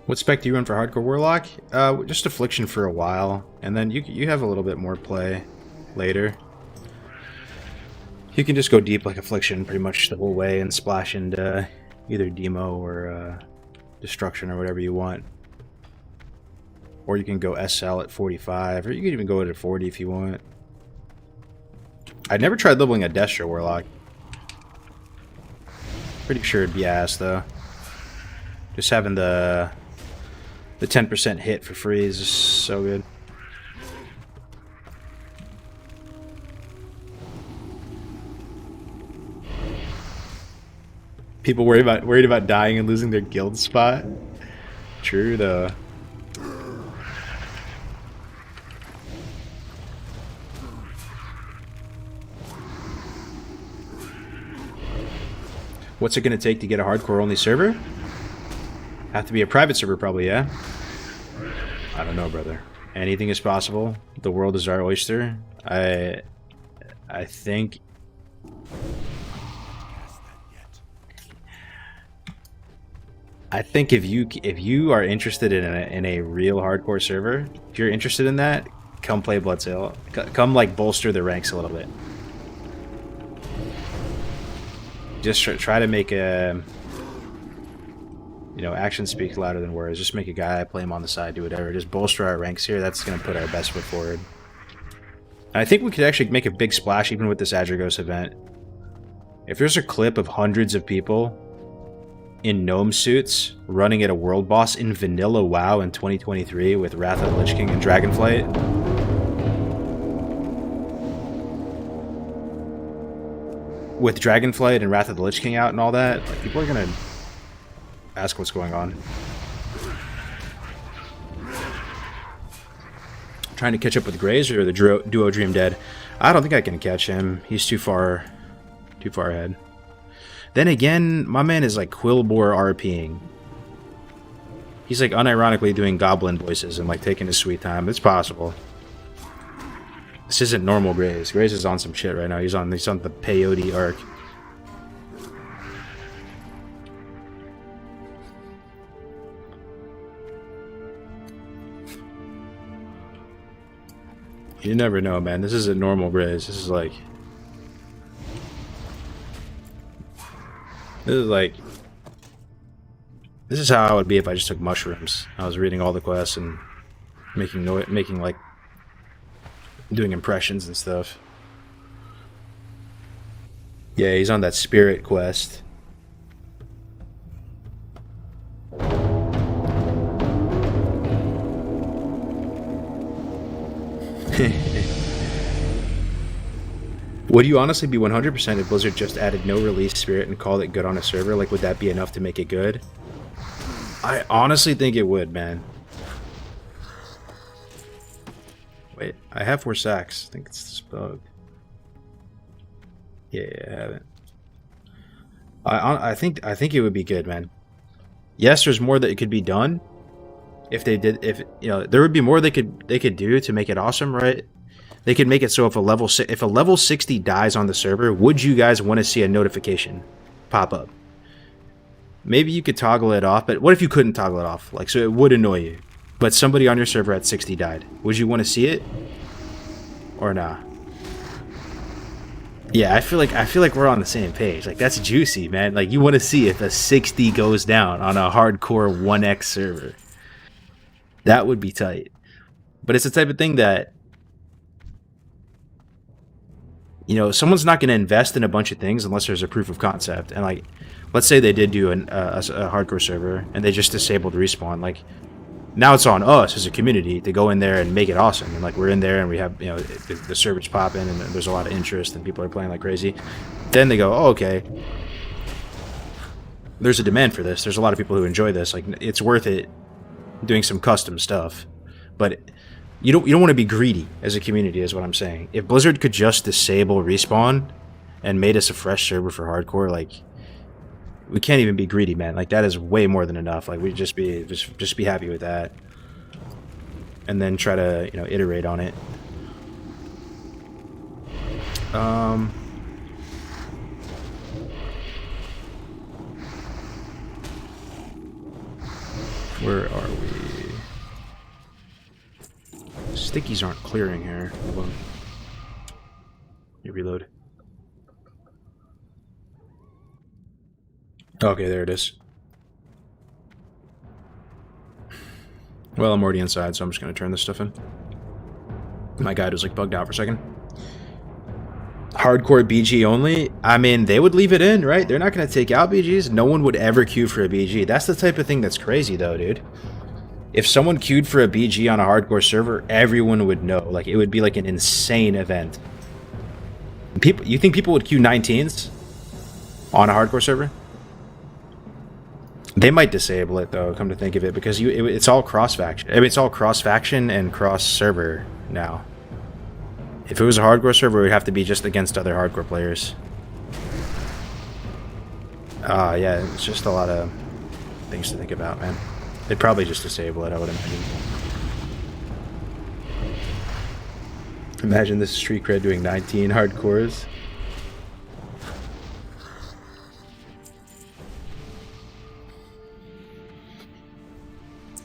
What spec do you run for Hardcore Warlock? Just Affliction for a while, and then you have a little bit more play later. You can just go deep like Affliction pretty much the whole way and splash into either Demo or Destruction or whatever you want. Or you can go SL at 45, or you can even go at 40 if you want. I never tried leveling a Destro Warlock. Pretty sure it'd be ass though. Just having the 10% hit for free is just so good. People worried about dying and losing their guild spot. True though. What's it gonna take to get a hardcore only server? Have to be a private server probably, yeah? I don't know, brother. Anything is possible. The world is our oyster. I think if you are interested in a real hardcore server, if you're interested in that, come play Bloodsail. Come like bolster the ranks a little bit. Just try to make a, you know, actions speak louder than words. Just make a guy, play him on the side, do whatever. Just bolster our ranks here. That's going to put our best foot forward. And I think we could actually make a big splash even with this Adragos event. If there's a clip of hundreds of people in gnome suits running at a world boss in vanilla WoW in 2023 with Wrath of the Lich King and Dragonflight, with Dragonflight and Wrath of the Lich King out and all that, like, people are gonna ask what's going on. Trying to catch up with Graze or the duo Dream Dead? I don't think I can catch him. He's too far ahead. Then again, my man is like Quillbore RPing. He's like unironically doing goblin voices and like taking his sweet time. It's possible. This isn't normal Graze. Graze is on some shit right now. He's on the peyote arc. You never know, man. This isn't normal Graze. This is how I would be if I just took mushrooms. I was reading all the quests and making like doing impressions and stuff. Yeah, he's on that spirit quest. Would you honestly be 100% if Blizzard just added no release spirit and called it good on a server? Like, would that be enough to make it good? I honestly think it would, man. Wait, I have 4 sacks. I think it's this bug. Yeah, I have it. I think it would be good, man. Yes, there's more that could be done. If they did, you know, there would be more they could do to make it awesome, right? They could make it so if a level 60 dies on the server, would you guys want to see a notification pop up? Maybe you could toggle it off, but what if you couldn't toggle it off? Like, so it would annoy you. But somebody on your server at 60 died. Would you want to see it? Or nah? Yeah, I feel like we're on the same page. Like, that's juicy, man. Like, you want to see if a 60 goes down on a hardcore 1x server. That would be tight. But it's the type of thing that, you know, someone's not going to invest in a bunch of things unless there's a proof of concept. And like, let's say they did do a hardcore server and they just disabled respawn. Like, now it's on us as a community to go in there and make it awesome. And like, we're in there and we have, you know, the server's popping and there's a lot of interest and people are playing like crazy. Then they go, oh, okay, there's a demand for this. There's a lot of people who enjoy this. Like, it's worth it doing some custom stuff. But you don't want to be greedy as a community, is what I'm saying. If Blizzard could just disable respawn and made us a fresh server for hardcore, like, we can't even be greedy, man. Like, that is way more than enough. Like, we'd just be happy with that, and then try to, you know, iterate on it. Where are we? Stickies aren't clearing here. Hold on. You reload. Okay, there it is. Well, I'm already inside, so I'm just gonna turn this stuff in. My guide was like bugged out for a second. Hardcore BG only? I mean, they would leave it in, right? They're not gonna take out BGs. No one would ever queue for a BG. That's the type of thing that's crazy, though, dude. If someone queued for a BG on a hardcore server, everyone would know. Like, it would be like an insane event. People, you think people would queue 19s on a hardcore server? They might disable it, though, come to think of it, because it's all cross-faction. I mean, it's all cross-faction and cross-server now. If it was a hardcore server, it would have to be just against other hardcore players. Yeah, it's just a lot of things to think about, man. They'd probably just disable it, I would imagine. Imagine this street cred doing 19 hardcores.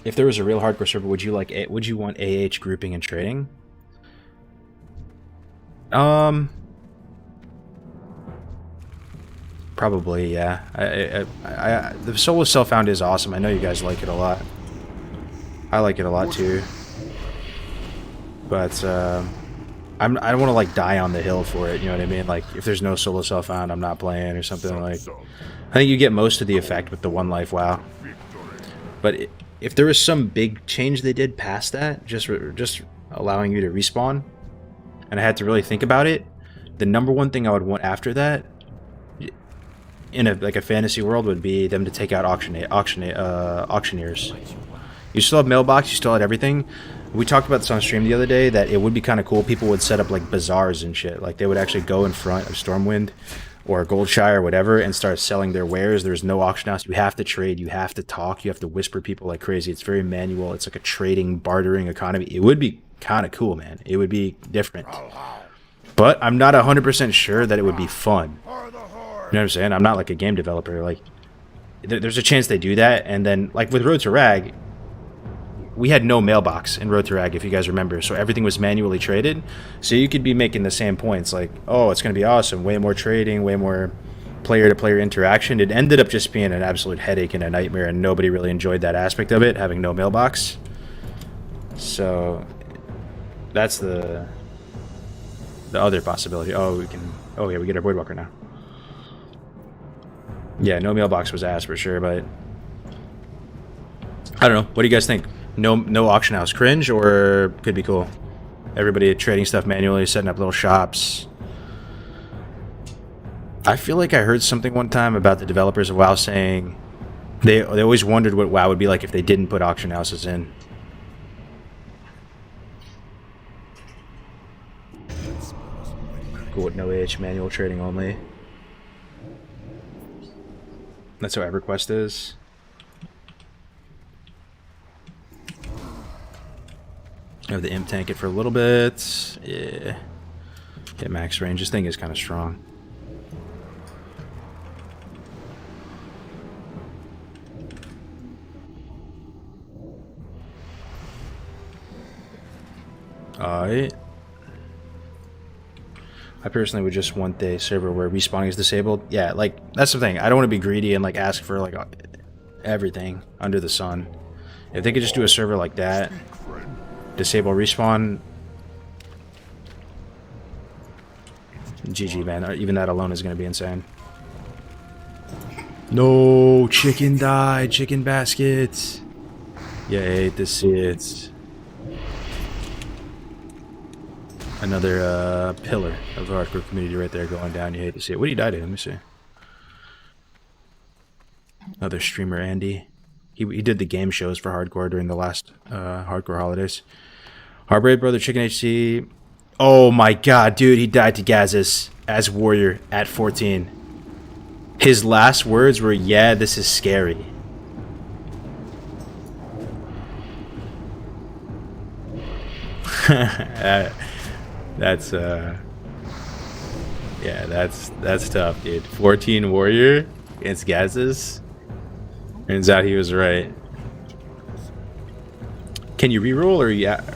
If there was a real hardcore server, would you want AH grouping and trading? Probably, yeah. The solo self-found is awesome. I know you guys like it a lot. I like it a lot too. But I don't want to like die on the hill for it. You know what I mean? Like if there's no solo self-found, I'm not playing or something. Like I think you get most of the effect with the one life WoW. But if there was some big change they did past that, just allowing you to respawn, and I had to really think about it, the number one thing I would want after that, in a fantasy world, would be them to take out auctioneers. You still have mailbox, you still had everything. We talked about this on stream the other day, that it would be kind of cool. People would set up like bazaars and shit. Like they would actually go in front of Stormwind or Goldshire or whatever and start selling their wares. There's no auction house. You have to trade. You have to talk. You have to whisper people like crazy. It's very manual. It's like a trading, bartering economy. It would be kind of cool, man. It would be different. But I'm not 100% sure that it would be fun. You know what I'm saying? I'm not like a game developer. Like, there's a chance they do that. And then, like with Road to Rag, we had no mailbox in Road to Rag, if you guys remember. So everything was manually traded. So you could be making the same points. Like, oh, it's going to be awesome. Way more trading, way more player-to-player interaction. It ended up just being an absolute headache and a nightmare. And nobody really enjoyed that aspect of it, having no mailbox. So that's the other possibility. Oh, we can... Oh, yeah, we get our Voidwalker now. Yeah, no mailbox was asked for sure, but... I don't know. What do you guys think? No auction house. Cringe or could be cool? Everybody trading stuff manually, setting up little shops. I feel like I heard something one time about the developers of WoW saying they always wondered what WoW would be like if they didn't put auction houses in. Cool with no AH manual trading only. That's how EverQuest is. Have the imp tank it for a little bit. Yeah. Get max range. This thing is kind of strong. Alright. I personally would just want the server where respawning is disabled. Yeah, like, that's the thing. I don't want to be greedy and, like, ask for, like, everything under the sun. If they could just do a server like that, disable respawn, GG, man. Even that alone is going to be insane. No, chicken died. Chicken basket. Yeah, I hate to see it. Another pillar of the hardcore community right there going down. You hate to see it. What did he die to? Let me see. Another streamer, Andy. He did the game shows for hardcore during the last hardcore holidays. Heartbreak Brother Chicken HC. Oh my god, dude, he died to Gazis as warrior at 14. His last words were, "Yeah, this is scary." That's yeah, that's tough, dude. 14 warrior against Gazis. Turns out he was right. Can you reroll, or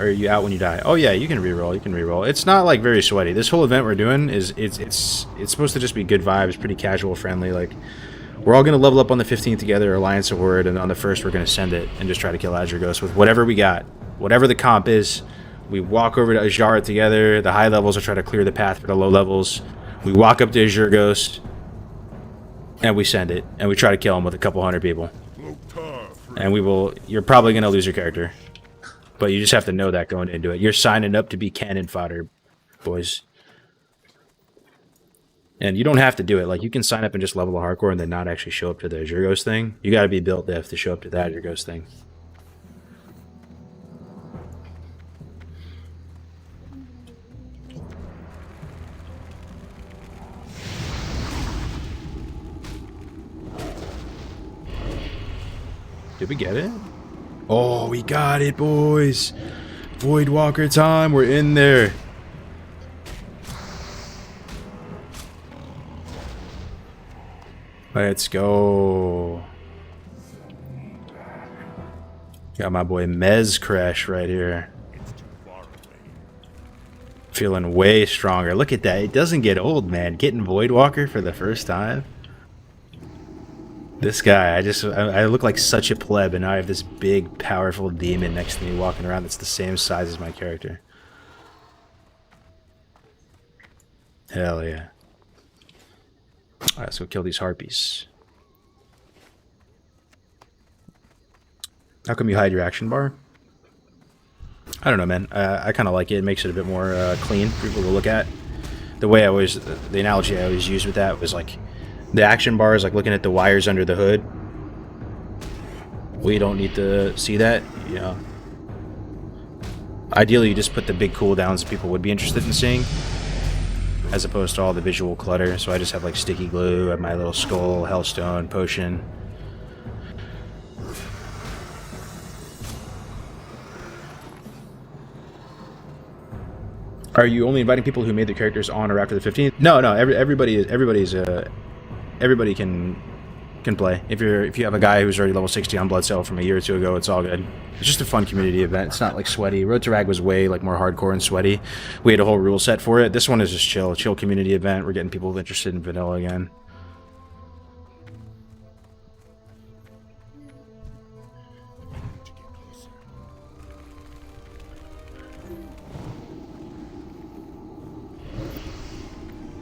are you out when you die? Oh yeah, you can reroll. You can reroll. It's not like very sweaty. This whole event we're doing is it's supposed to just be good vibes, pretty casual, friendly. Like we're all gonna level up on the 15th together, Alliance of Word, and on the 1st we're gonna send it and just try to kill Azure Ghost with whatever we got, whatever the comp is. We walk over to Azure together. The high levels will try to clear the path for the low levels. We walk up to Azure Ghost, and we send it, and we try to kill him with a couple hundred people. And we will. You're probably gonna lose your character. But you just have to know that going into it. You're signing up to be cannon fodder, boys. And you don't have to do it. Like, you can sign up and just level the hardcore and then not actually show up to the Azure Ghost thing. You gotta be built diff to show up to the Azure Ghost thing. Did we get it? Oh, we got it, boys. Voidwalker time. We're in there. Let's go. Got my boy Mez Crash right here. Feeling way stronger. Look at that. It doesn't get old, man. Getting Voidwalker for the first time. This guy, I look like such a pleb, and now I have this big, powerful demon next to me walking around that's the same size as my character. Hell yeah. Alright, let's go kill these harpies. How come you hide your action bar? I don't know, man. I kind of like it. It makes it a bit more clean for people to look at. The way the analogy I always used with that was like, the action bar is like looking at the wires under the hood. We don't need to see that, you know. Ideally, you just put the big cooldowns that people would be interested in seeing, as opposed to all the visual clutter. So I just have like sticky glue, I have my little skull, hellstone, potion. Are you only inviting people who made their characters on or after the 15th? No, everybody can play. If you have a guy who's already level 60 on Blood Cell from a year or two ago, it's all good. It's just a fun community event. It's not like sweaty. Road to Rag was way like more hardcore and sweaty. We had a whole rule set for it. This one is just chill community event. We're getting people interested in vanilla again.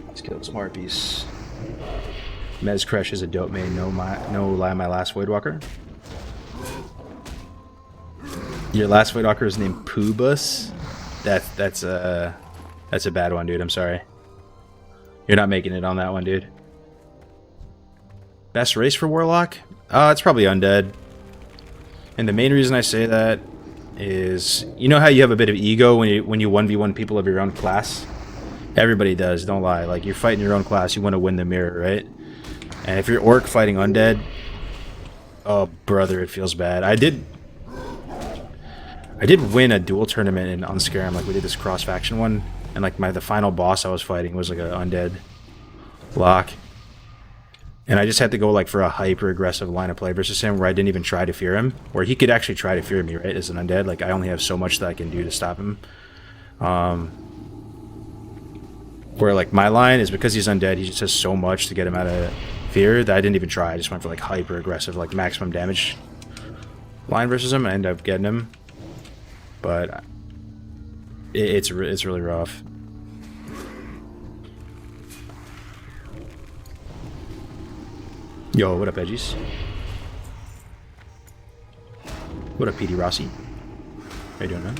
Let's kill some harpies. Mez Crush is a dope main, no lie, my last Voidwalker. Your last Voidwalker is named Poobus? That's a bad one, dude. I'm sorry. You're not making it on that one, dude. Best race for Warlock? It's probably Undead. And the main reason I say that is, you know how you have a bit of ego when you 1v1 people of your own class? Everybody does, don't lie. Like, you're fighting your own class, you want to win the mirror, right? And if you're Orc fighting Undead, oh brother, it feels bad. I did win a duel tournament on Scaram. Like, we did this cross faction one, and like the final boss I was fighting was like an Undead lock, and I just had to go like for a hyper aggressive line of play versus him, where I didn't even try to fear him, where he could actually try to fear me, right? As an Undead, like I only have so much that I can do to stop him. Where like my line is, because he's Undead, he just has so much to get him out of fear that I didn't even try. I just went for like hyper aggressive, like maximum damage line versus him. I ended up getting him, but it's really rough. Yo, what up, Edgies? What up, PD Rossi? How you doing, man?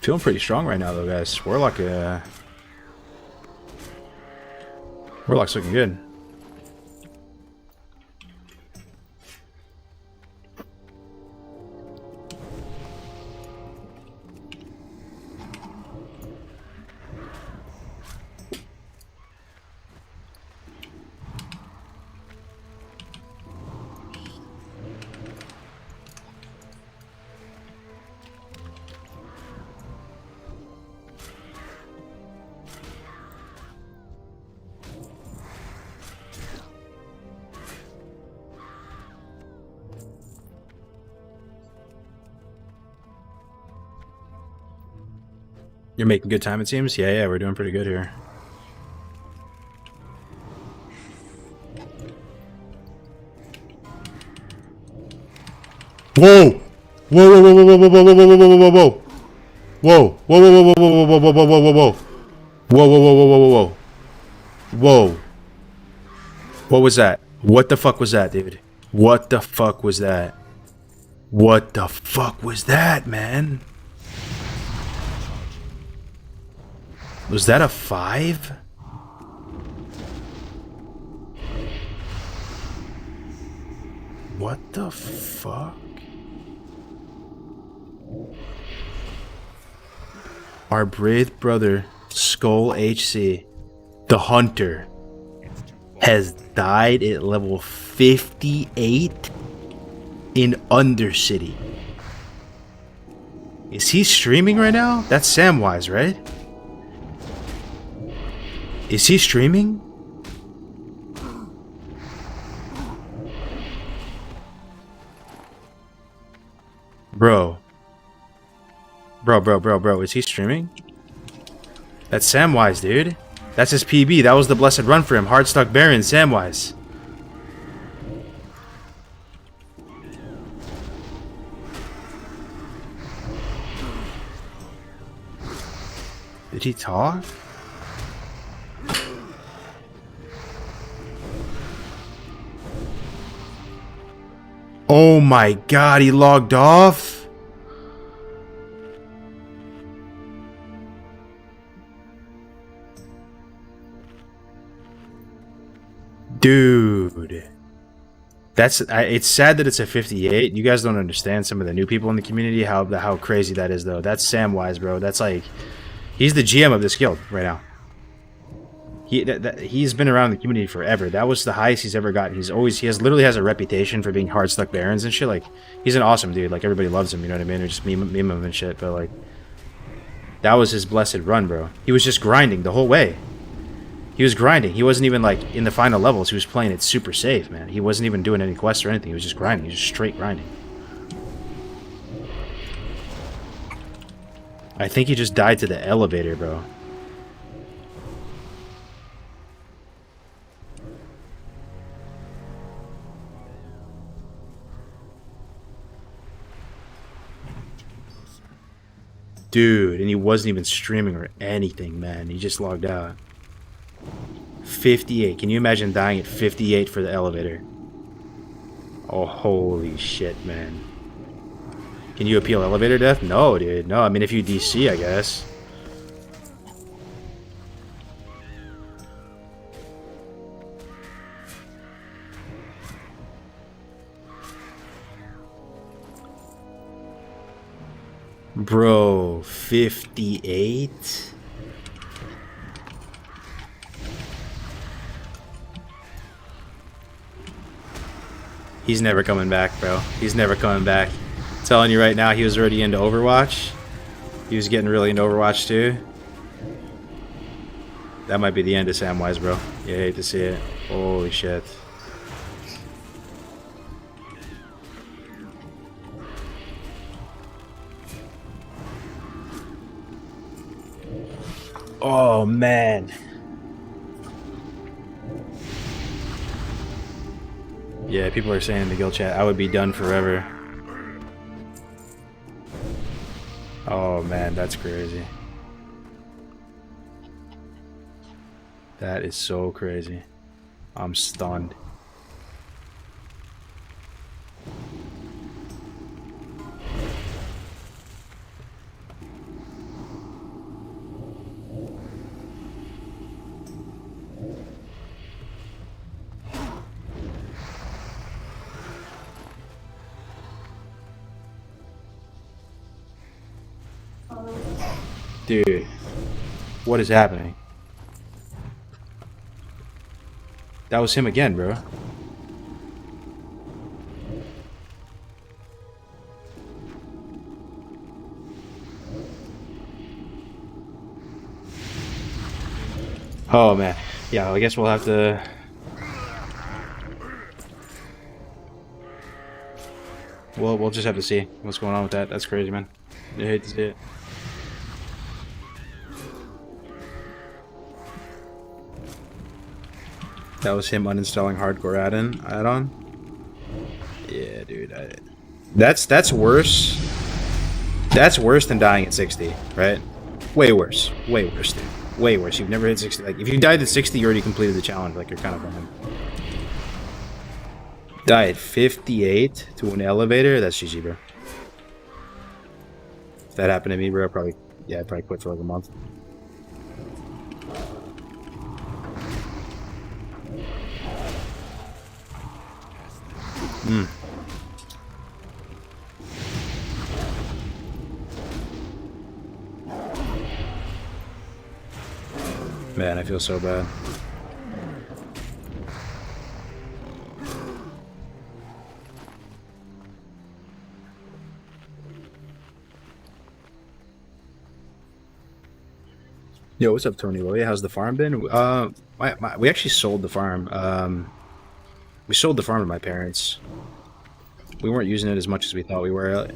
Feeling pretty strong right now, though, guys. Warlock's looking good. You're making good time, it seems? Yeah, we're doing pretty good here. Whoa! Whoa, whoa, whoa, whoa, whoa, whoa, whoa, whoa, whoa, whoa, whoa. Whoa, whoa, whoa, whoa, whoa, whoa, whoa, whoa, whoa, whoa, whoa. Whoa, whoa, whoa, whoa, whoa, whoa, whoa. Whoa. What was that? What the fuck was that, dude? What the fuck was that? What the fuck was that, man? Was that a 5? What the fuck? Our brave brother, Skull HC, the Hunter, has died at level 58 in Undercity. Is he streaming right now? That's Samwise, right? Is he streaming? Bro. Bro. Is he streaming? That's Samwise, dude. That's his PB. That was the blessed run for him. Hardstuck Baron, Samwise. Did he talk? Oh my god, he logged off? Dude. It's sad that it's a 58. You guys don't understand some of the new people in the community, how crazy that is, though. That's Samwise, bro. That's like... He's the GM of this guild right now. He's been around the community forever. That was the highest he's ever gotten. He literally has a reputation for being hard stuck barons and shit. Like, he's an awesome dude. Like, everybody loves him, you know what I mean? Or just meme him and shit. But like, that was his blessed run, bro. He was just grinding the whole way. He was grinding. He wasn't even like in the final levels. He was playing it super safe, man. He wasn't even doing any quests or anything. He was just grinding. He was just straight grinding. I think he just died to the elevator, bro. Dude, and he wasn't even streaming or anything, man. He just logged out. 58. Can you imagine dying at 58 for the elevator? Oh, holy shit, man. Can you appeal elevator death? No, dude. No, I mean, if you DC, I guess. Bro, 58? He's never coming back, bro. He's never coming back. I'm telling you right now, he was already into Overwatch. He was getting really into Overwatch too. That might be the end of Samwise, bro. You hate to see it. Holy shit. Oh, man. Yeah, people are saying in the guild chat, I would be done forever. Oh, man, that's crazy. That is so crazy. I'm stunned. Dude, what is happening? That was him again, bro. Oh, man. Yeah, I guess we'll have to... We'll just have to see what's going on with that. That's crazy, man. I hate to see it. That was him uninstalling hardcore add-on. Yeah, dude. That's worse. That's worse than dying at 60, right? Way worse. Way worse, dude. Way worse. You've never hit 60. Like, if you died at 60, you already completed the challenge. Like, you're kind of behind. Die at 58 to an elevator? That's GG, bro. If that happened to me, bro, I'd probably quit for like a month. Man, I feel so bad. Yo, what's up, Tony Willie? How's the farm been? We actually sold the farm. We sold the farm to my parents. We weren't using it as much as we thought we were,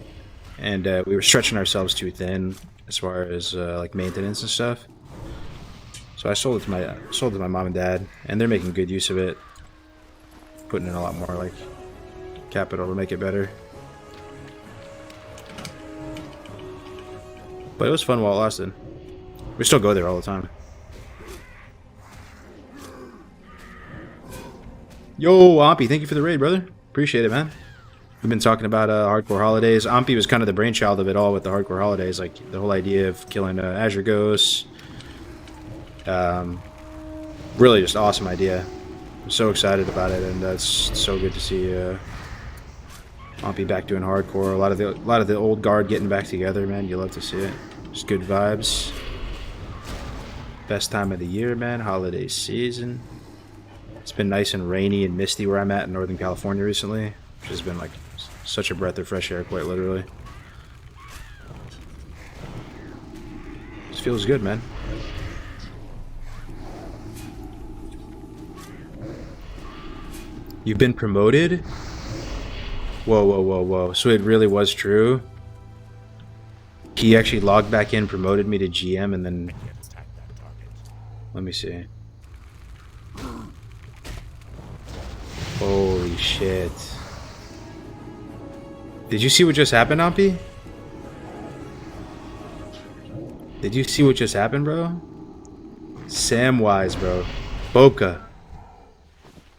and we were stretching ourselves too thin as far as like maintenance and stuff. So I sold it to my mom and dad, and they're making good use of it, putting in a lot more like capital to make it better. But it was fun while it lasted. We still go there all the time. Yo, Ampy, thank you for the raid, brother. Appreciate it, man. We've been talking about hardcore holidays. Ampy was kind of the brainchild of it all with the hardcore holidays, like the whole idea of killing Azure Ghosts. Really just awesome idea. I'm so excited about it, and that's so good to see Ampy back doing hardcore. A lot of the old guard getting back together, man. You love to see it. Just good vibes. Best time of the year, man. Holiday season. It's been nice and rainy and misty where I'm at in Northern California recently, which has been like such a breath of fresh air, quite literally. Just feels good, man. You've been promoted? Whoa, whoa, whoa, whoa. So it really was true? He actually logged back in, promoted me to GM, and then... Let me see. Holy shit. Did you see what just happened, Ampy? Did you see what just happened, bro? Samwise, bro. Boca.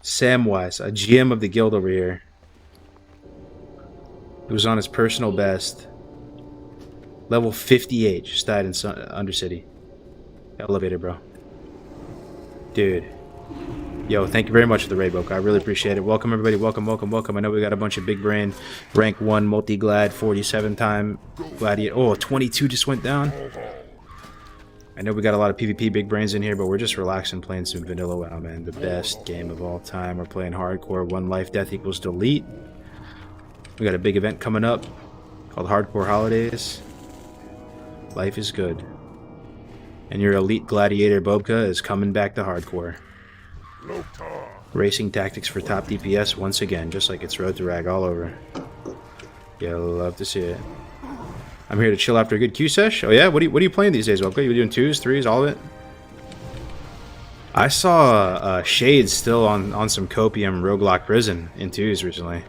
Samwise, a GM of the guild over here. It was on his personal best. Level 58, just died in Undercity. Elevator, bro. Dude. Yo, thank you very much for the raid, Boca. I really appreciate it. Welcome, everybody. Welcome, welcome, welcome. I know we got a bunch of big brain. Rank 1, multi-glad, 47-time gladiator. Oh, 22 just went down. I know we got a lot of PvP big brains in here, but we're just relaxing playing some vanilla WoW, man. The best game of all time. We're playing hardcore. 1 life, death equals delete. We got a big event coming up called Hardcore Holidays. Life is good. And your elite gladiator Bobka is coming back to hardcore. Racing tactics for top DPS once again, just like it's Road to Rag all over. Yeah, love to see it. I'm here to chill after a good Q sesh. Oh yeah, what are you playing these days, Bobka? You doing 2s, 3s, all of it? I saw Shades still on some copium roguelike prison in 2s recently.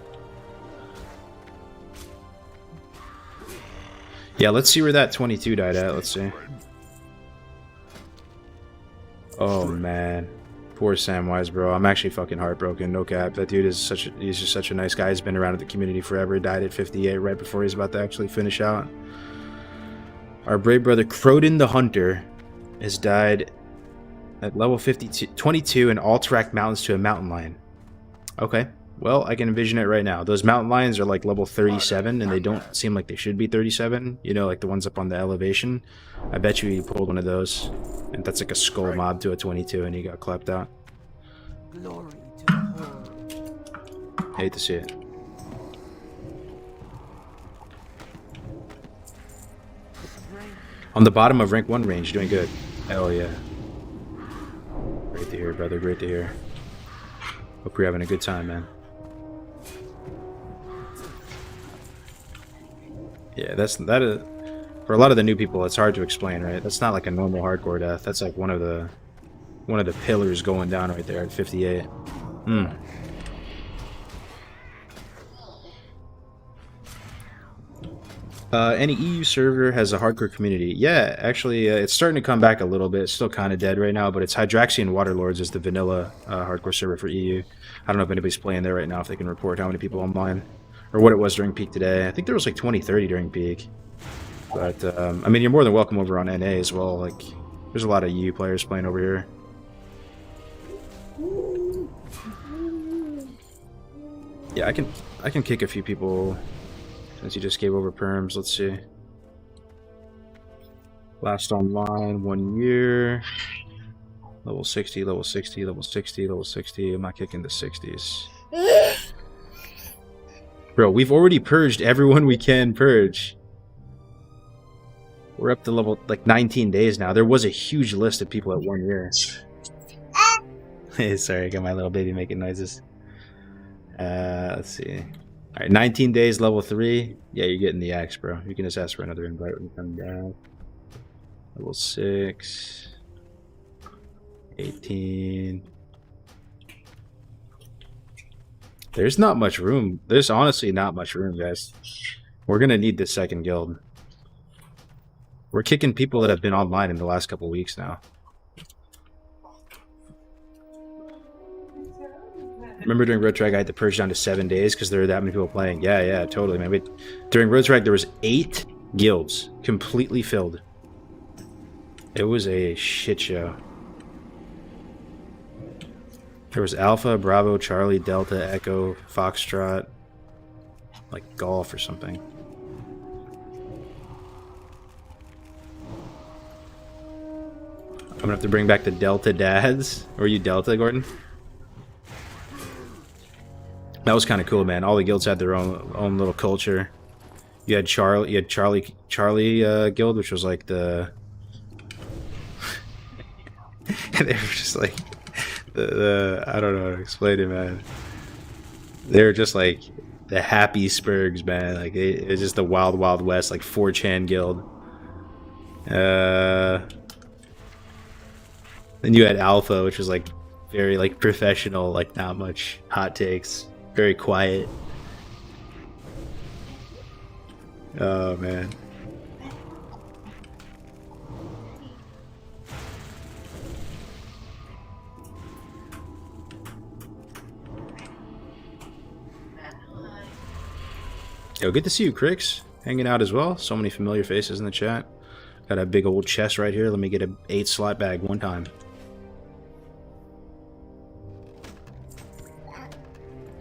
Yeah, let's see where that 22 died at. Let's see. Oh man, poor Samwise, bro. I'm actually fucking heartbroken. No cap. That dude is he's just such a nice guy. He's been around at the community forever. Died at 58 right before he's about to actually finish out. Our brave brother Croden the Hunter has died at level 22 in Alterac Mountains to a mountain lion. Okay. Well, I can envision it right now. Those mountain lions are like level 37, and they don't seem like they should be 37. You know, like the ones up on the elevation. I bet you he pulled one of those. And that's like a skull mob to a 22, and he got clapped out. Glory to the Lord. Hate to see it. On the bottom of rank 1 range, doing good. Hell yeah. Great to hear, brother. Great to hear. Hope you're having a good time, man. Yeah, that is for a lot of the new people. It's hard to explain, right? That's not like a normal hardcore death. That's like one of the one of the pillars going down right there at 58. Hmm. Any EU server has a hardcore community. Yeah, actually, it's starting to come back a little bit. It's still kind of dead right now, but it's Hydraxian Waterlords is the vanilla hardcore server for EU. I don't know if anybody's playing there right now, if they can report how many people online, or what it was during peak today. I think there was like 20, 30 during peak. But, I mean, you're more than welcome over on NA as well. Like, there's a lot of EU players playing over here. Yeah, I can kick a few people since you just gave over perms. Let's see. Last online, 1 year. Level 60, level 60, level 60, level 60. I'm not kicking the 60s. Bro, we've already purged everyone we can purge. We're up to level, like, 19 days now. There was a huge list of people at 1 year. Hey, sorry, I got my little baby making noises. Let's see. Alright, 19 days, level 3. Yeah, you're getting the axe, bro. You can just ask for another invite when you come down. Level 6. 18. There's not much room. There's honestly not much room, guys. We're gonna need this second guild. We're kicking people that have been online in the last couple weeks now. Remember during Road Drag I had to purge down to 7 days because there were that many people playing. Yeah, totally, man. During Road Drag there was 8 guilds completely filled. It was a shit show. There was Alpha, Bravo, Charlie, Delta, Echo, Foxtrot, like Golf or something. I'm gonna have to bring back the Delta dads. Or you Delta, Gordon? That was kind of cool, man. All the guilds had their own little culture. You had Charlie guild, which was like the they were just like the I don't know how to explain it, man. They were just like the happy Spurgs, man. Like it was just the wild west, like 4chan guild. Then you had Alpha, which was like very like professional, like not much hot takes. Very quiet. Oh, man. Yo, good to see you, Crix. Hanging out as well. So many familiar faces in the chat. Got a big old chest right here. Let me get a 8 slot bag one time.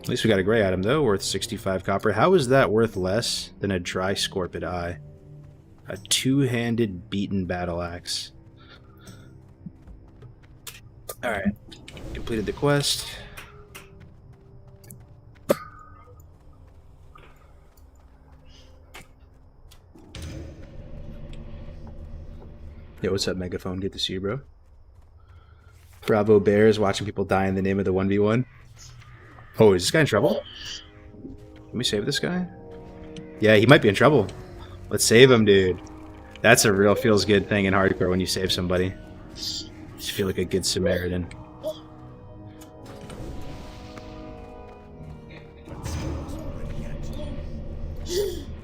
At least we got a gray item, though, worth 65 copper. How is that worth less than a dry scorpid eye? A two-handed beaten battle axe. Alright. Completed the quest. Yo, what's up, Megaphone? Good to see you, bro. Bravo Bears watching people die in the name of the 1v1. Oh, is this guy in trouble? Can we save this guy? Yeah, he might be in trouble. Let's save him, dude. That's a real feels good thing in hardcore when you save somebody. Just feel like a good Samaritan.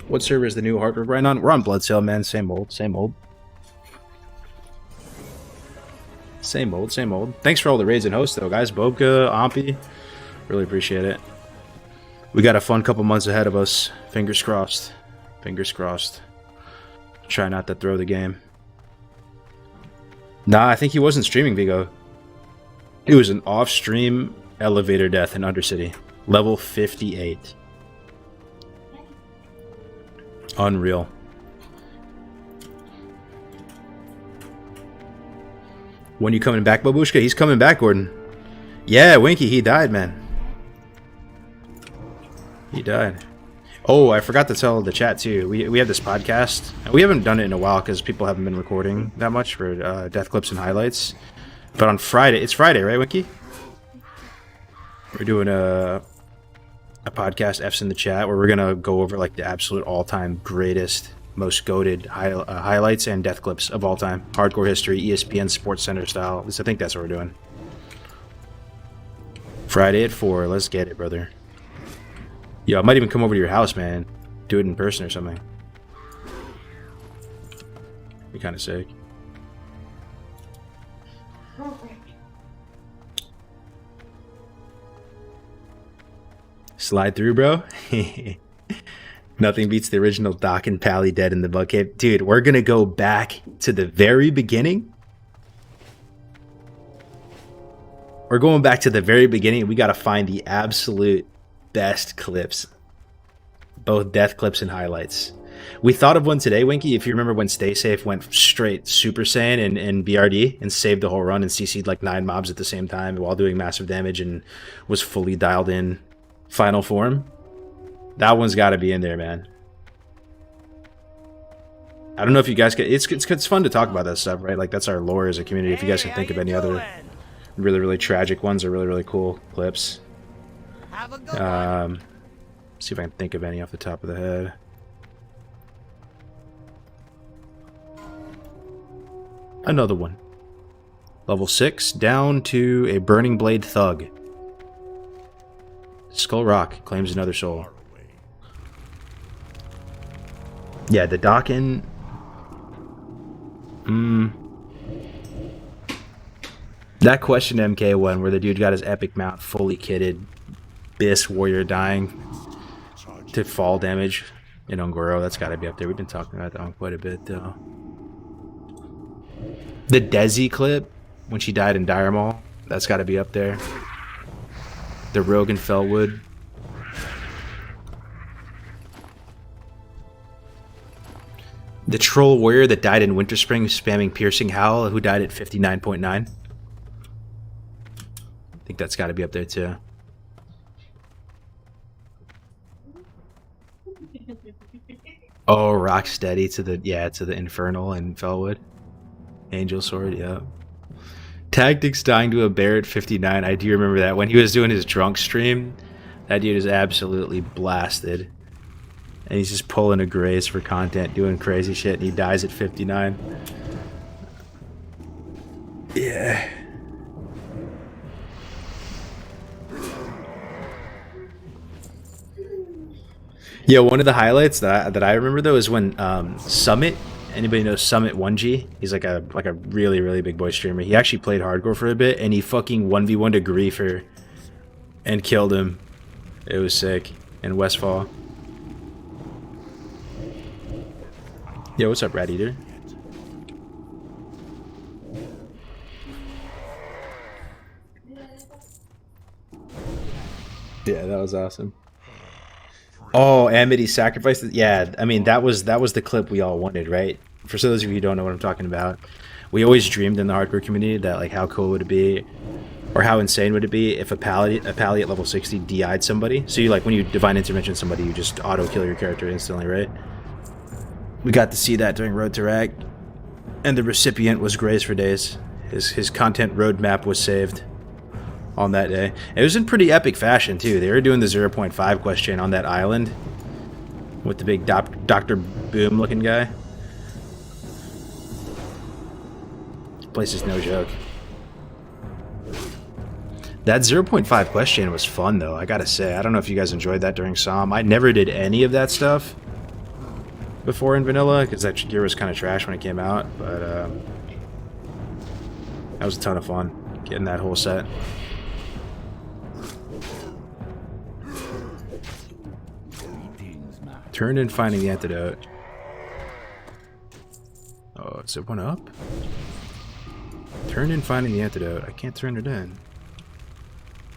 What server is the new hardcore grind on? We're on Bloodsail, man. Same old, same old. Same old, same old. Thanks for all the raids and hosts, though, guys. Bobka, Ompi. Really appreciate it. We got a fun couple months ahead of us. Fingers crossed. Fingers crossed. Try not to throw the game. Nah, I think he wasn't streaming, Vigo. It was an off-stream elevator death in Undercity. Level 58. Unreal. When you coming back, Babushka? He's coming back, Gordon. Yeah, Winky, he died, man. He died. Oh, I forgot to tell the chat, too. We have this podcast. We haven't done it in a while because people haven't been recording that much for death clips and highlights. But on Friday, it's Friday, right, Winky? We're doing a podcast, F's in the chat, where we're going to go over like the absolute all-time greatest most goated highlights and death clips of all time. Hardcore history, ESPN Sports Center style. At least I think that's what we're doing. Friday at 4. Let's get it, brother. Yo, I might even come over to your house, man. Do it in person or something. Be kind of sick. Slide through, bro. Nothing beats the original Doc and Pally dead in the bug cave. Dude, we're gonna go back to the very beginning. We're going back to the very beginning. We gotta find the absolute best clips. Both death clips and highlights. We thought of one today, Winky, if you remember when Stay Safe went straight Super Saiyan and BRD and saved the whole run and CC'd like 9 mobs at the same time while doing massive damage and was fully dialed in final form. That one's got to be in there, man. I don't know if you guys get... It's fun to talk about that stuff, right? Like, that's our lore as a community. If you guys can think of any other really, really tragic ones or really, really cool clips. See if I can think of any off the top of the head. Another one. Level 6, down to a Burning Blade Thug. Skull Rock claims another soul. Yeah, the Dokken. That question MK one where the dude got his epic mount fully kitted. Biss Warrior dying to fall damage in Ongoro. That's got to be up there. We've been talking about that one quite a bit, though. The Desi clip when she died in Dire Maul. That's got to be up there. The Rogue and Felwood. The Troll Warrior that died in Winter Spring spamming Piercing Howl, who died at 59.9. I think that's got to be up there too. Oh, Rocksteady to the Infernal and Felwood. Angel Sword, yeah. Tactics dying to a bear at 59. I do remember that. When he was doing his drunk stream, that dude is absolutely blasted. And he's just pulling a graze for content, doing crazy shit, and he dies at 59. Yeah. Yeah, one of the highlights that I remember though is when Summit. Anybody knows Summit 1G? He's like a really, really big boy streamer. He actually played hardcore for a bit, and he fucking 1v1'd a Griefer and killed him. It was sick. In Westfall. Yo, what's up, Rat Eater? Yeah, that was awesome. Oh, Amity sacrificed it. Yeah, I mean that was the clip we all wanted, right? For those of you who don't know what I'm talking about, we always dreamed in the hardcore community that like how cool would it be, or how insane would it be if a pally at level 60 DI'd somebody. So you like when you divine intervention somebody, you just auto kill your character instantly, right? We got to see that during Road to Rag, and the recipient was Graze for days. His content roadmap was saved on that day. It was in pretty epic fashion too. They were doing the 0.5 question on that island with the big Dr. Boom looking guy. This place is no joke. That 0.5 question was fun though, I gotta say. I don't know if you guys enjoyed that during SOM. I never did any of that stuff before in vanilla because that gear was kind of trash when it came out, but that was a ton of fun getting that whole set. Turn in finding the antidote. Oh, is it one up? Turn in finding the antidote. I can't turn it in.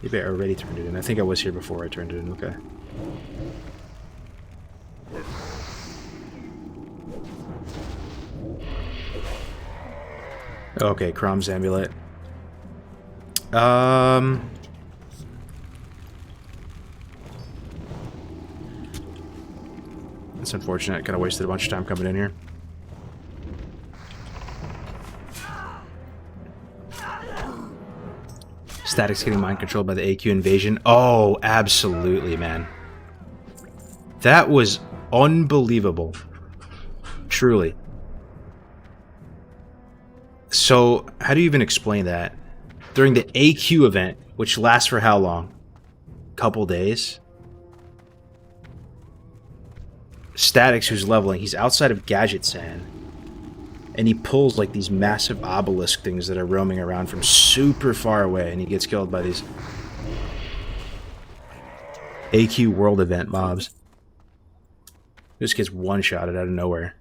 Maybe I already turned it in. I think I was here before I turned it in. Okay. Okay, Crom's amulet. It's unfortunate. Kind of wasted a bunch of time coming in here. Static's getting mind controlled by the AQ invasion. Oh, absolutely, man. That was unbelievable. Truly. So, how do you even explain that? During the AQ event, which lasts for how long? Couple days? Statics, who's leveling, he's outside of Gadget Sand. And he pulls like these massive obelisk things that are roaming around from super far away, and he gets killed by these AQ World Event mobs. Just gets one-shotted out of nowhere.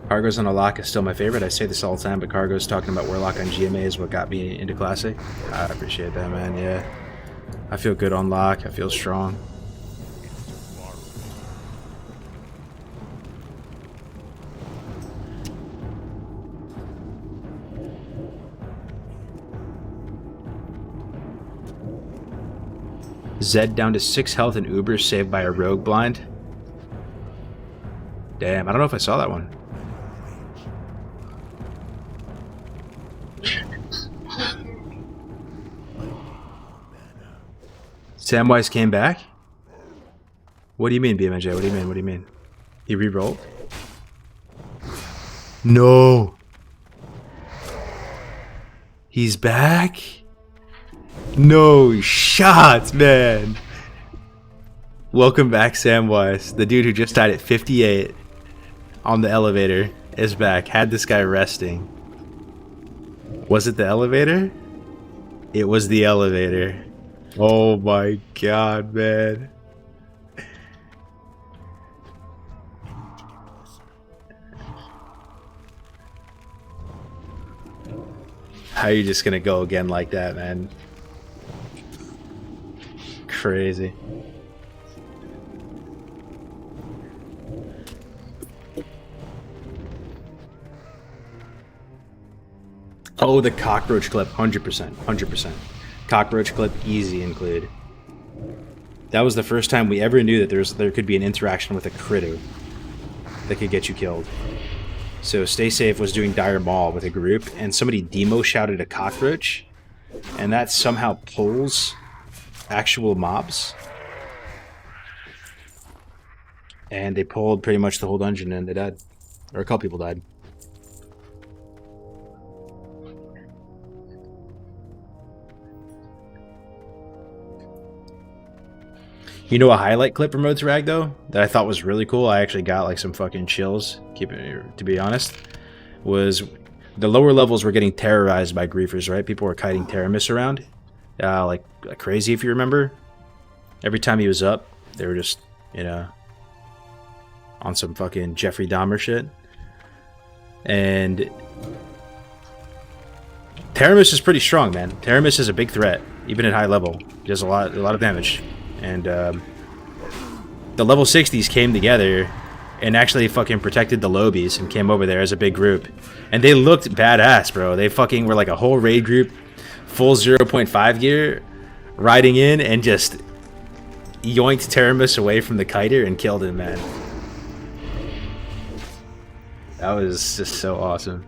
Cargo's on a lock is still my favorite. I say this all the time, but Cargo's talking about Warlock on GMA is what got me into Classic. I appreciate that, man, yeah. I feel good on lock. I feel strong. Zed down to 6 health and Uber saved by a rogue blind. Damn, I don't know if I saw that one. Samwise came back? What do you mean, BMJ? What do you mean? What do you mean? He re-rolled? No! He's back? No shot, man! Welcome back, Samwise. The dude who just died at 58 on the elevator is back. Had this guy resting. Was it the elevator? It was the elevator. Oh my god, man. How are you just gonna go again like that, man? Crazy. Oh, the cockroach clip, 100%, 100%. Cockroach clip, easy include. That was the first time we ever knew that there could be an interaction with a critter that could get you killed. So Stay Safe was doing Dire Maul with a group, and somebody demo shouted a cockroach, and that somehow pulls actual mobs. And they pulled pretty much the whole dungeon, and they died. Or a couple people died. You know a highlight clip from Road to Rag, though, that I thought was really cool? I actually got like some fucking chills, to be honest, was the lower levels were getting terrorized by griefers, right? People were kiting Teramis around, like crazy, if you remember. Every time he was up, they were just, you know, on some fucking Jeffrey Dahmer shit. And Teramis is pretty strong, man. Teramis is a big threat, even at high level. He does a lot of damage. And the level 60s came together and actually fucking protected the lobies and came over there as a big group. And they looked badass, bro. They fucking were like a whole raid group, full 0.5 gear, riding in and just yoinked Teramis away from the kiter and killed him, man. That was just so awesome.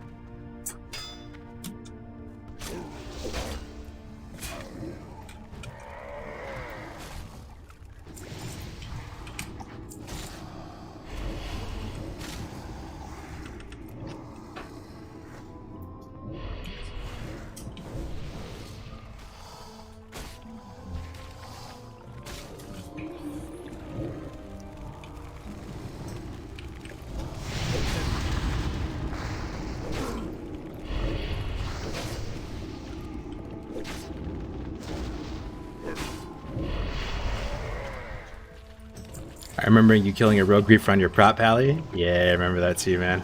I remember you killing a rogue griefer on your prop pally. Yeah, I remember that too, man.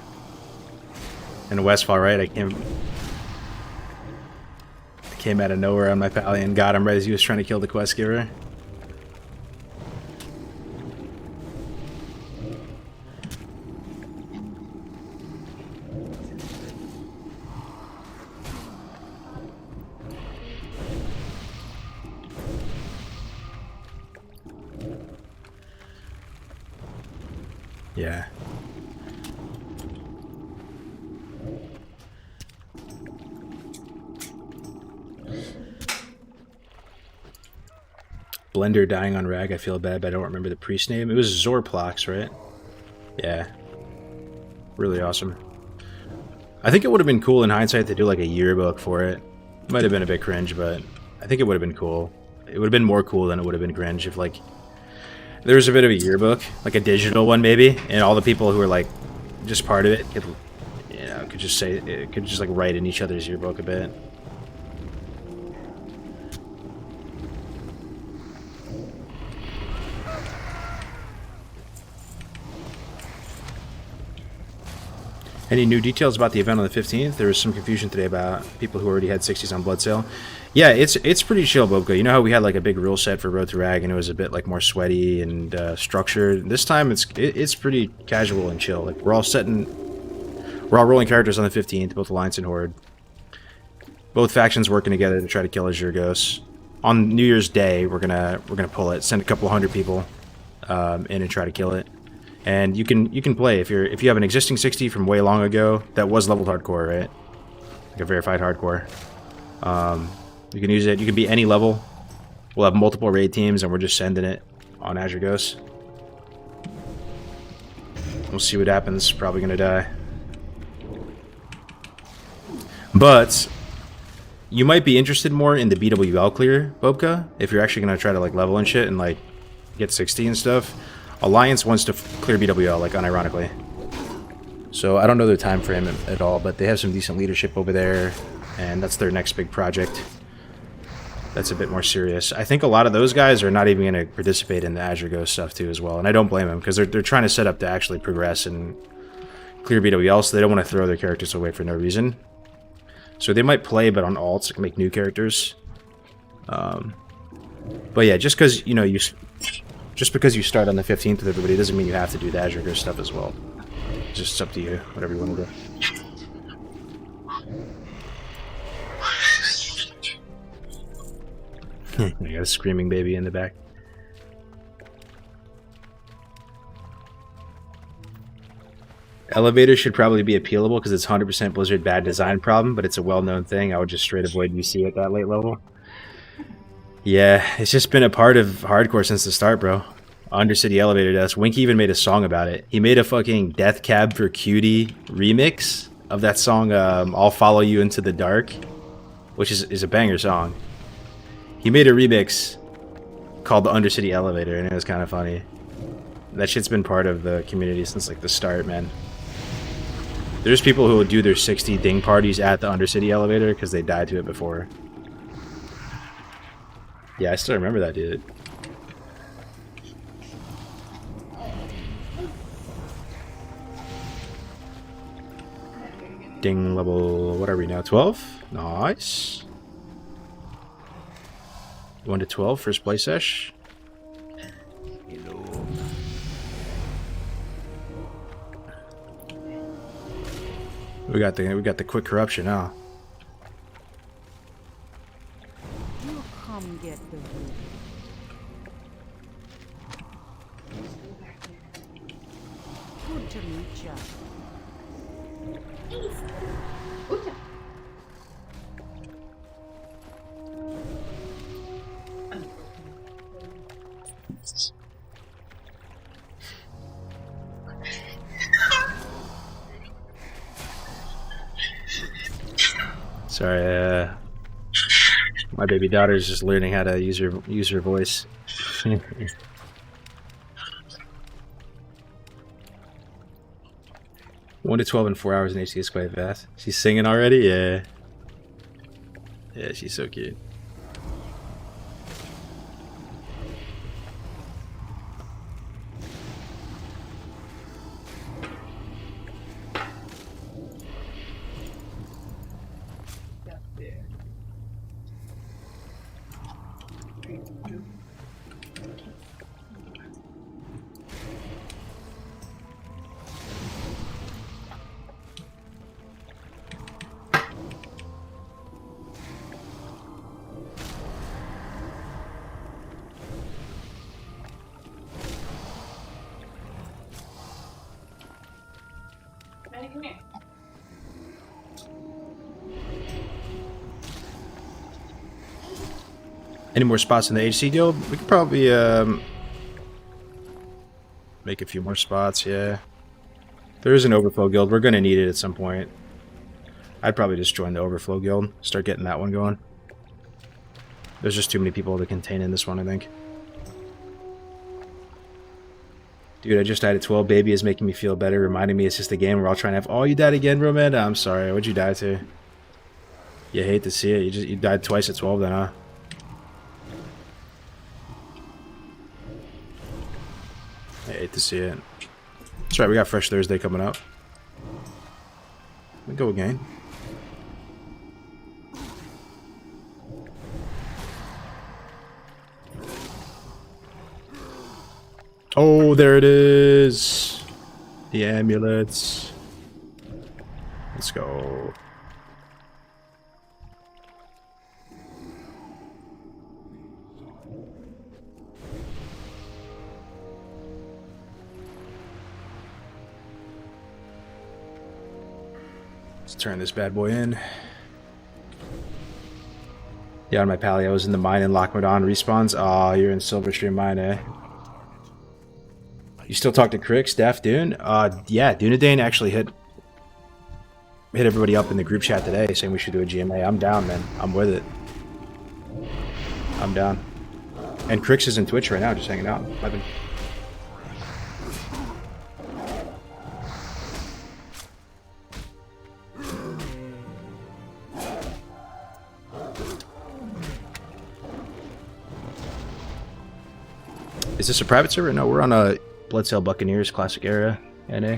In Westfall, right? I came out of nowhere on my pally and got him right as he was trying to kill the quest giver. Yeah. Blender dying on Rag, I feel bad, but I don't remember the priest name. It was Zorplox, right? Yeah. Really awesome. I think it would have been cool in hindsight to do like a yearbook for it. Might have been a bit cringe, but I think it would have been cool. It would have been more cool than it would have been cringe if like there was a bit of a yearbook, like a digital one maybe, and all the people who were like just part of it could, you know, could just say, it could just like write in each other's yearbook a bit. Any new details about the event on the 15th? There was some confusion today about people who already had 60s on Blood Sale. Yeah, it's pretty chill, Bobka. You know how we had like a big rule set for Road to Rag and it was a bit like more sweaty and structured? This time it's pretty casual and chill. Like we're all rolling characters on the 15th, both Alliance and Horde. Both factions working together to try to kill Azurgos. On New Year's Day, we're gonna pull it, send a couple hundred people in and try to kill it. And you can play if you have an existing 60 from way long ago that was leveled hardcore, right? Like a verified hardcore. You can use it. You can be any level. We'll have multiple raid teams, and we're just sending it on Azurgos. We'll see what happens. Probably gonna die. But you might be interested more in the BWL clear, Bobka, if you're actually gonna try to like level and shit and like get 60 and stuff. Alliance wants to clear BWL, like, unironically. So I don't know their time frame at all, but they have some decent leadership over there, and that's their next big project. That's a bit more serious. I think a lot of those guys are not even going to participate in the Azurgos stuff, too, as well. And I don't blame them, because they're trying to set up to actually progress and clear BWL, so they don't want to throw their characters away for no reason. So they might play, but on alts, like, make new characters. But yeah, just because, you know, just because you start on the 15th with everybody doesn't mean you have to do the Azurgos stuff as well. It's just up to you, whatever you want to do. You got a screaming baby in the back. Elevator should probably be appealable because it's 100% Blizzard bad design problem, but it's a well-known thing. I would just straight avoid UC at that late level. Yeah, it's just been a part of hardcore since the start, bro. Undercity Elevator deaths. Winky even made a song about it. He made a fucking Death Cab for Cutie remix of that song, I'll Follow You Into the Dark, which is a banger song. He made a remix called the Undercity Elevator, and it was kind of funny. That shit's been part of the community since like the start, man. There's people who will do their 60 ding parties at the Undercity Elevator because they died to it before. Yeah, I still remember that, dude. Ding level, what are we now, 12? Nice. 1 to 12, first play sesh. We got the quick corruption now. You come get the room. Good to meet ya. Sorry, my baby daughter's just learning how to use her voice. 1 to 12 in 4 hours in HD is quite fast. She's singing already? Yeah. Yeah, she's so cute. Any more spots in the HC guild? We could probably make a few more spots, yeah. There is an overflow guild. We're going to need it at some point. I'd probably just join the overflow guild. Start getting that one going. There's just too many people to contain in this one, I think. Dude, I just died at 12. Baby is making me feel better, reminding me it's just a game. We're all trying to have... Oh, you died again, Romanda? I'm sorry. What'd you die to? You hate to see it. You died twice at 12 then, huh? I hate to see it. That's right, we got Fresh Thursday coming up. We go again. Oh, there it is. The amulets. Let's go. Let's turn this bad boy in. Yeah, on my pally, I was in the mine in Lockmadon respawns. Aw, you're in Silverstream mine, eh? You still talk to Crix, Def, Dune? Yeah, Dunedane actually hit everybody up in the group chat today saying we should do a GMA. I'm down, man. I'm with it. I'm down. And Crix is in Twitch right now, just hanging out. Is this a private server? No, we're on a Bloodsail Buccaneers Classic Era NA.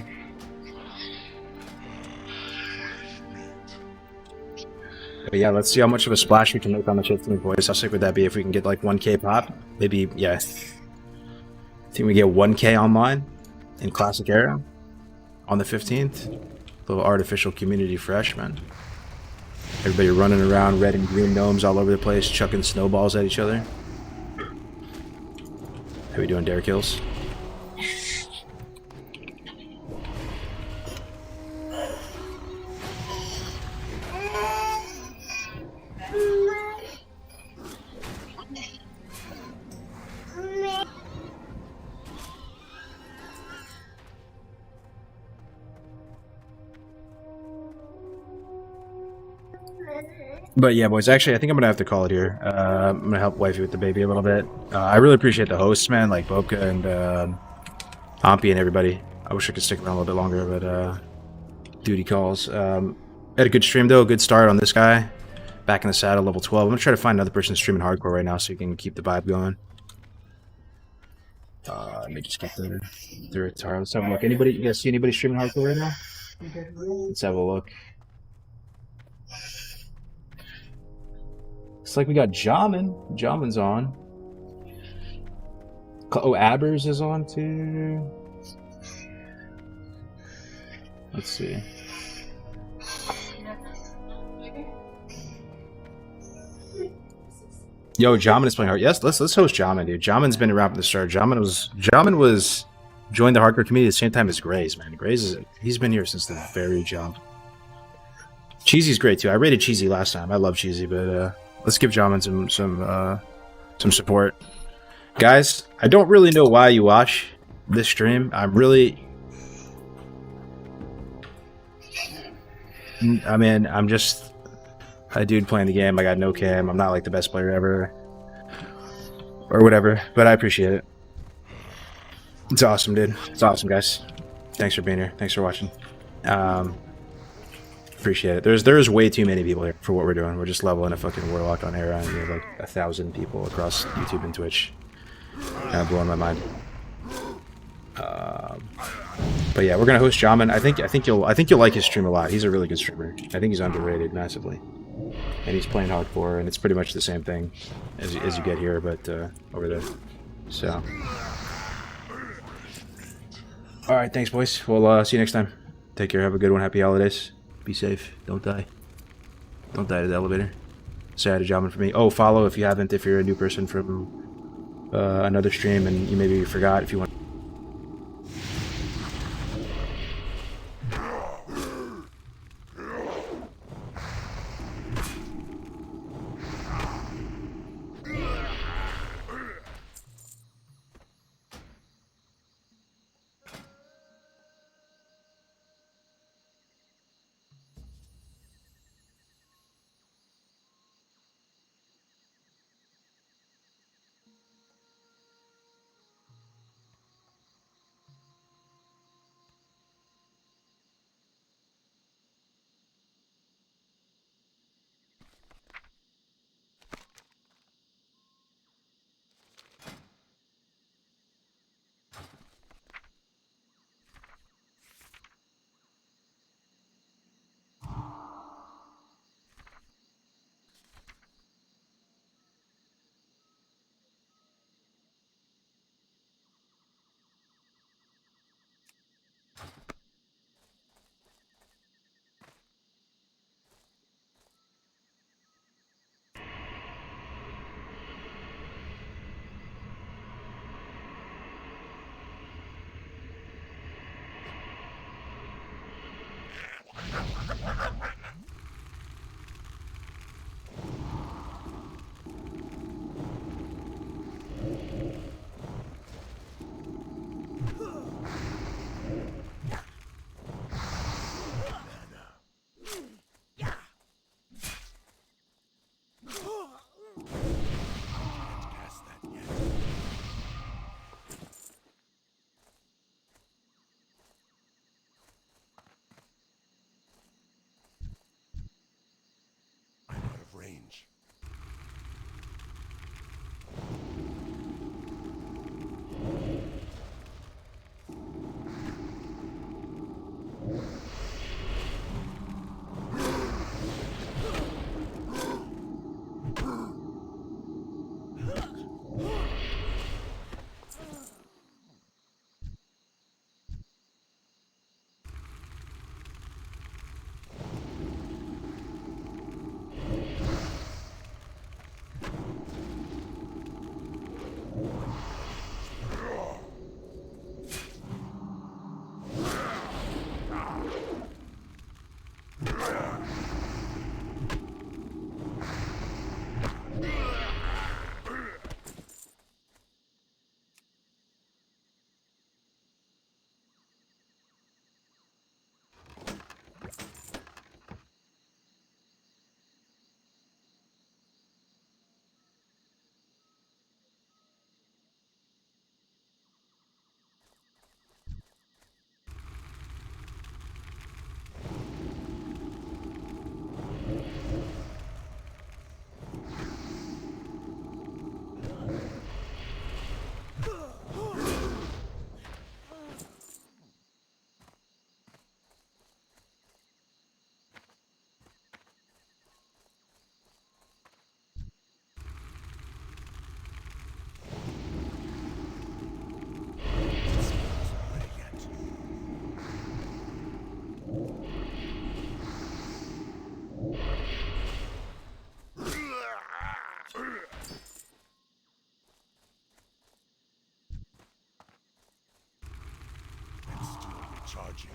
But yeah, let's see how much of a splash we can make on the 15th, boys. How sick would that be if we can get like 1k pop? Maybe, yeah. I think we get 1k online in Classic Era on the 15th. A little artificial community fresh, man. Everybody running around, red and green gnomes all over the place, chucking snowballs at each other. How we doing, dare kills? But yeah, boys, actually, I think I'm gonna have to call it here. I'm gonna help wifey with the baby a little bit. I really appreciate the hosts, man, like Bobka and Ampy and everybody. I wish I could stick around a little bit longer, but duty calls. Had a good stream though, a good start on this guy. Back in the saddle, level 12. I'm gonna try to find another person streaming hardcore right now so you can keep the vibe going. Let me just get the retire. Let's have a look. Anybody? You guys see anybody streaming hardcore right now? Let's have a look. Looks like we got Jamin. Jamin's on. Oh, Abbers is on too. Let's see. Yo, Jamin is playing hard. Yes, let's host Jamin, dude. Jamin's been around from the start. Jamin was joined the hardcore community at the same time as Graze, man. Graze he's been here since the very jump. Cheesy's great too. I rated Cheesy last time. I love Cheesy, but let's give Jamin some support. Guys, I don't really know why you watch this stream. I mean, I'm just a dude playing the game. I got no cam. I'm not like the best player ever. Or whatever, but I appreciate it. It's awesome, dude. It's awesome, guys. Thanks for being here. Thanks for watching. Appreciate it. There's way too many people here for what we're doing. We're just leveling a fucking Warlock on Era, and we have like 1,000 people across YouTube and Twitch. Kind of blowing my mind. But yeah, we're gonna host Jamin. I think you'll like his stream a lot. He's a really good streamer. I think he's underrated massively, and he's playing hardcore, and it's pretty much the same thing as you get here, but over there. So, all right, thanks, boys. We'll see you next time. Take care. Have a good one. Happy holidays. Be safe. Don't die. Don't die to the elevator. Say hi to Jamin for me. Oh, follow if you haven't. If you're a new person from another stream and you maybe forgot, if you want. Charging.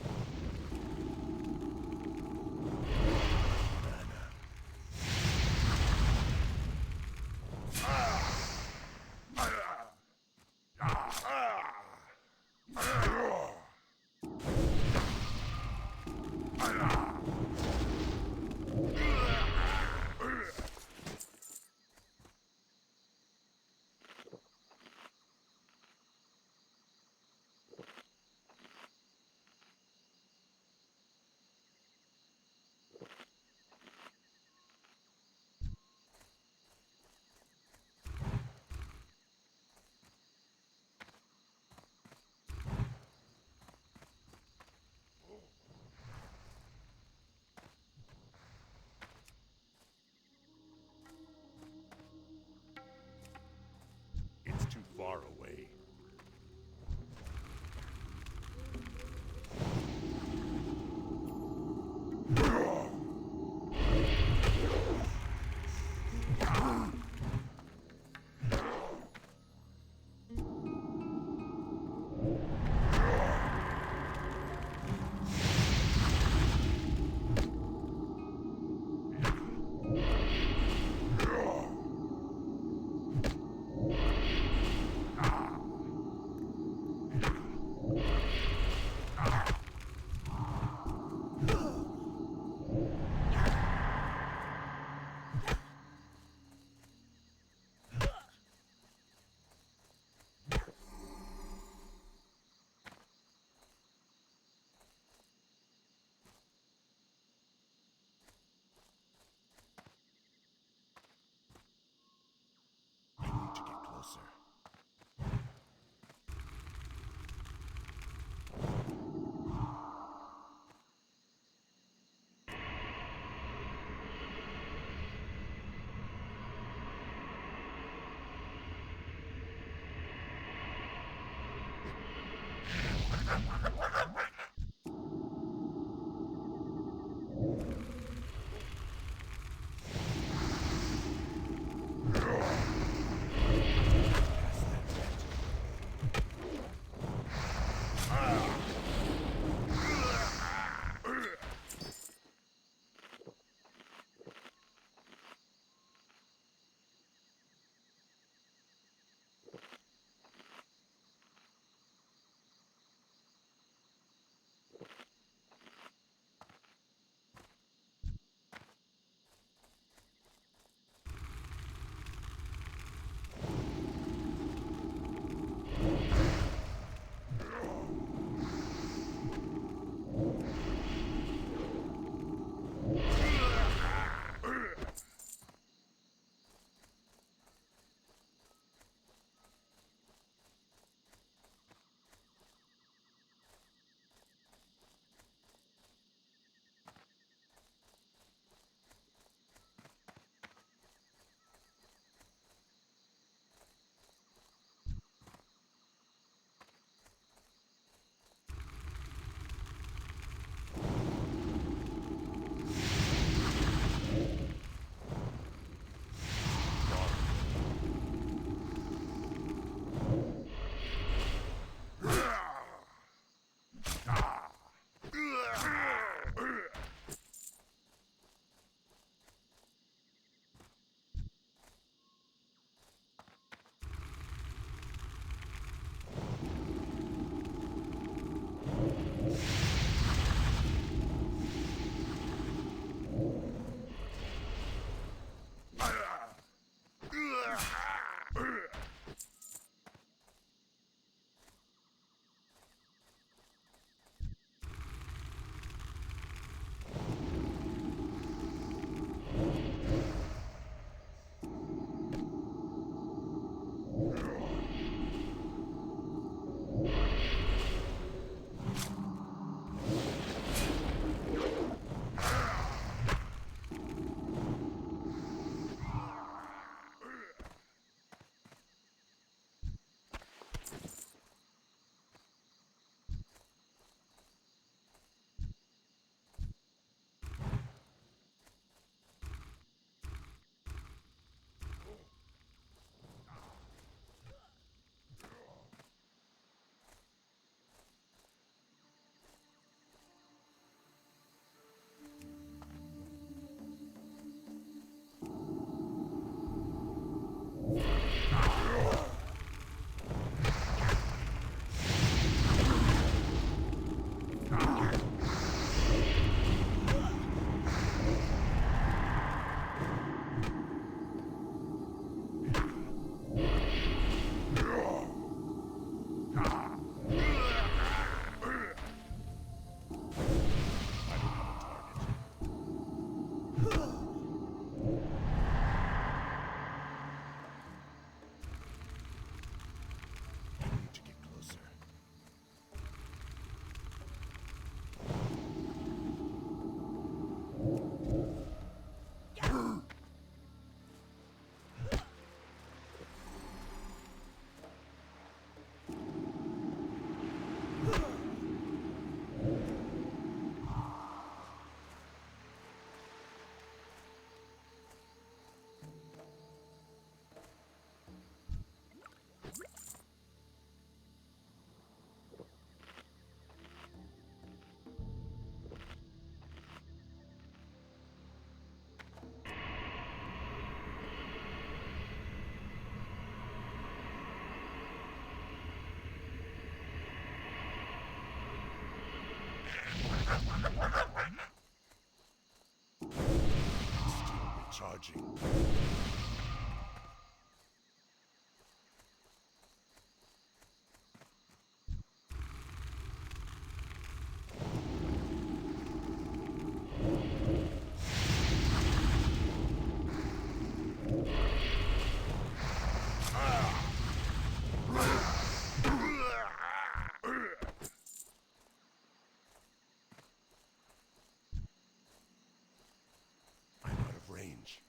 It's too far away. Recharging. I'm out of range.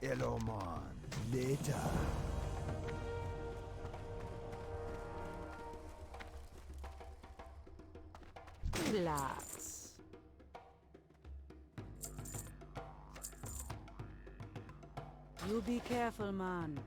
Eloman, later. Relax. You be careful, man.